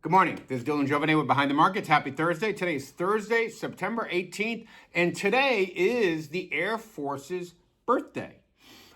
Good morning. This is Dylan Jovine with Behind the Markets. Happy Thursday. Today is Thursday, September 18th, and today is the Air Force's birthday.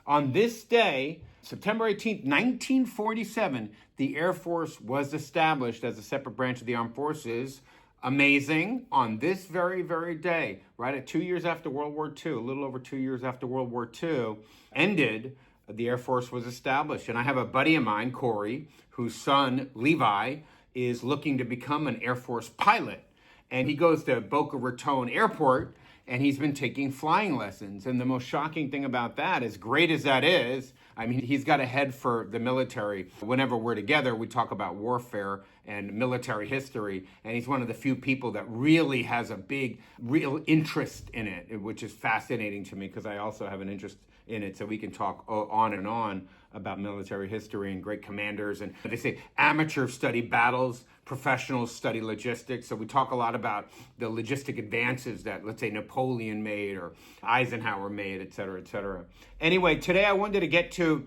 On this day, September 18th, 1947, the Air Force was established as a separate branch of the armed forces. Amazing. On this very, very day, right at 2 years after World War II, a little over 2 years after World War II ended, the Air Force was established. And I have a buddy of mine, Corey, whose son, Levi, is looking to become an Air Force pilot. And he goes to Boca Raton Airport, and he's been taking flying lessons. And the most shocking thing about that, as great as that is, I mean, he's got a head for the military. Whenever we're together, we talk about warfare and military history. And he's one of the few people that really has a big, real interest in it, which is fascinating to me because I also have an interest in it. So we can talk on and on about military history and great commanders. And they say amateurs study battles, professionals study logistics. So we talk a lot about the logistic advances that, let's say, Napoleon made or Eisenhower made, et cetera, et cetera. Anyway, today I wanted to get to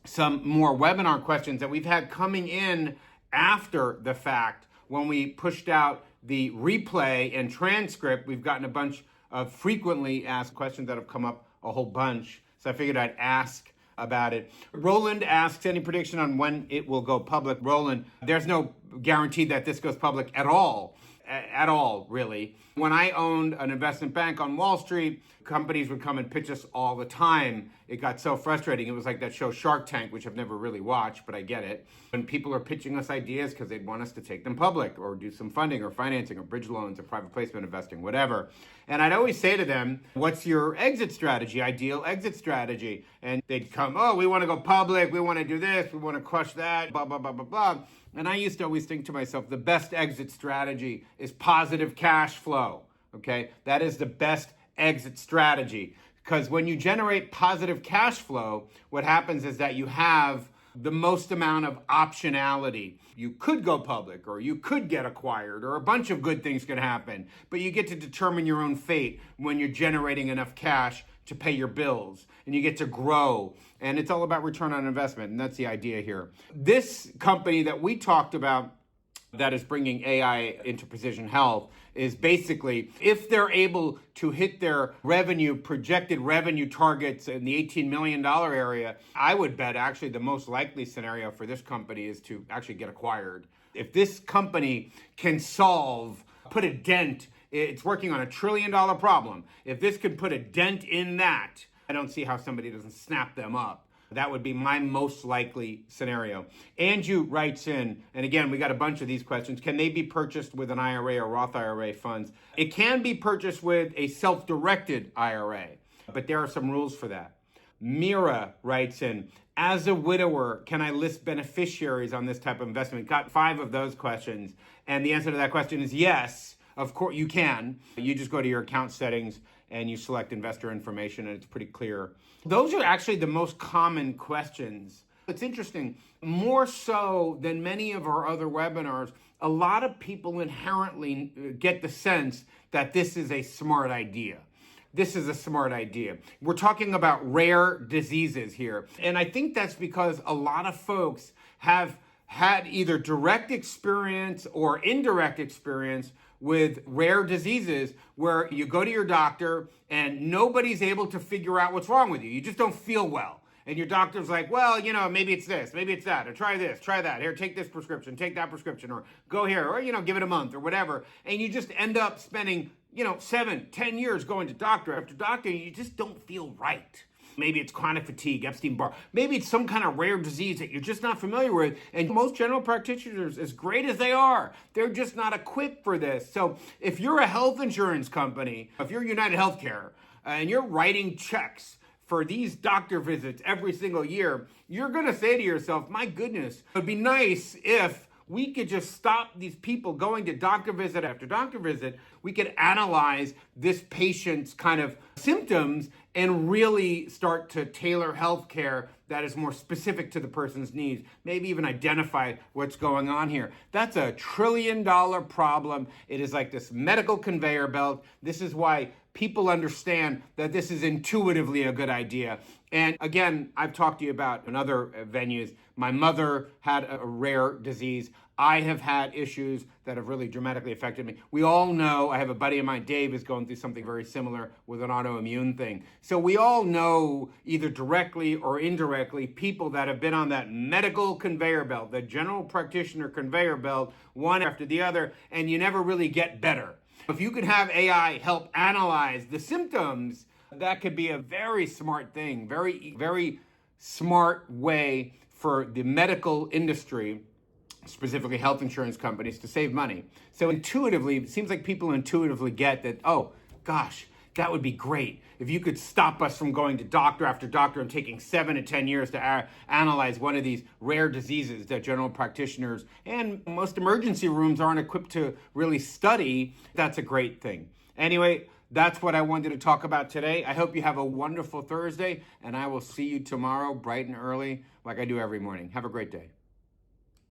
some more webinar questions that we've had coming in after the fact. When we pushed out the replay and transcript, we've gotten a bunch of frequently asked questions that have come up a whole bunch. So I figured I'd ask about it. Roland asks, any prediction on when it will go public? Roland, there's no guarantee that this goes public at all, really. When I owned an investment bank on Wall Street, companies would come and pitch us all the time. It got so frustrating. It was like that show Shark Tank, which I've never really watched, but I get it. When people are pitching us ideas because they'd want us to take them public or do some funding or financing or bridge loans or private placement investing, whatever. And I'd always say to them, what's your exit strategy, ideal exit strategy? And they'd come, oh, we want to go public. We want to do this. We want to crush that, blah, blah, blah, blah, blah. And I used to always think to myself, the best exit strategy is positive cash flow. Okay, that is the best exit strategy, because when you generate positive cash flow, what happens is that you have the most amount of optionality. You could go public, or you could get acquired, or a bunch of good things could happen, but you get to determine your own fate when you're generating enough cash to pay your bills, and you get to grow, and it's all about return on investment, and that's the idea here. This company that we talked about that is bringing AI into precision health is basically, if they're able to hit their projected revenue targets in the $18 million area, I would bet actually the most likely scenario for this company is to actually get acquired. If this company can put a dent, it's working on $1 trillion problem. If this could put a dent in that, I don't see how somebody doesn't snap them up. That would be my most likely scenario. Andrew writes in, and again, we got a bunch of these questions. Can they be purchased with an IRA or Roth IRA funds? It can be purchased with a self-directed IRA, but there are some rules for that. Mira writes in, as a widower, can I list beneficiaries on this type of investment? Got 5 of those questions. And the answer to that question is yes. Of course, you can. You just go to your account settings and you select investor information, and it's pretty clear. Those are actually the most common questions. It's interesting, more so than many of our other webinars, a lot of people inherently get the sense that this is a smart idea. This is a smart idea. We're talking about rare diseases here. And I think that's because a lot of folks have had either direct experience or indirect experience with rare diseases where you go to your doctor and nobody's able to figure out what's wrong with you. You just don't feel well. And your doctor's like, well, maybe it's this, maybe it's that, or try this, try that. Here, take this prescription, take that prescription, or go here, or, give it a month or whatever. And you just end up spending, 7, 10 years going to doctor after doctor, and you just don't feel right. Maybe it's chronic fatigue, Epstein-Barr. Maybe it's some kind of rare disease that you're just not familiar with. And most general practitioners, as great as they are, they're just not equipped for this. So if you're a health insurance company, if you're United Healthcare, and you're writing checks for these doctor visits every single year, you're going to say to yourself, my goodness, it would be nice if we could just stop these people going to doctor visit after doctor visit. We could analyze this patient's kind of symptoms and really start to tailor healthcare that is more specific to the person's needs, maybe even identify what's going on here. That's a $1 trillion problem. It is like this medical conveyor belt. This is why people understand that this is intuitively a good idea. And again, I've talked to you about in other venues, my mother had a rare disease. I have had issues that have really dramatically affected me. We all know, I have a buddy of mine, Dave, is going through something very similar with an autoimmune thing. So we all know, either directly or indirectly, people that have been on that medical conveyor belt, the general practitioner conveyor belt, one after the other, and you never really get better. If you could have AI help analyze the symptoms, that could be a very smart thing, very smart way for the medical industry, specifically health insurance companies, to save money. So intuitively, it seems like people intuitively get that, oh, gosh, that would be great if you could stop us from going to doctor after doctor and taking 7 to 10 years to analyze one of these rare diseases that general practitioners and most emergency rooms aren't equipped to really study. That's a great thing. Anyway, that's what I wanted to talk about today. I hope you have a wonderful Thursday, and I will see you tomorrow bright and early like I do every morning. Have a great day.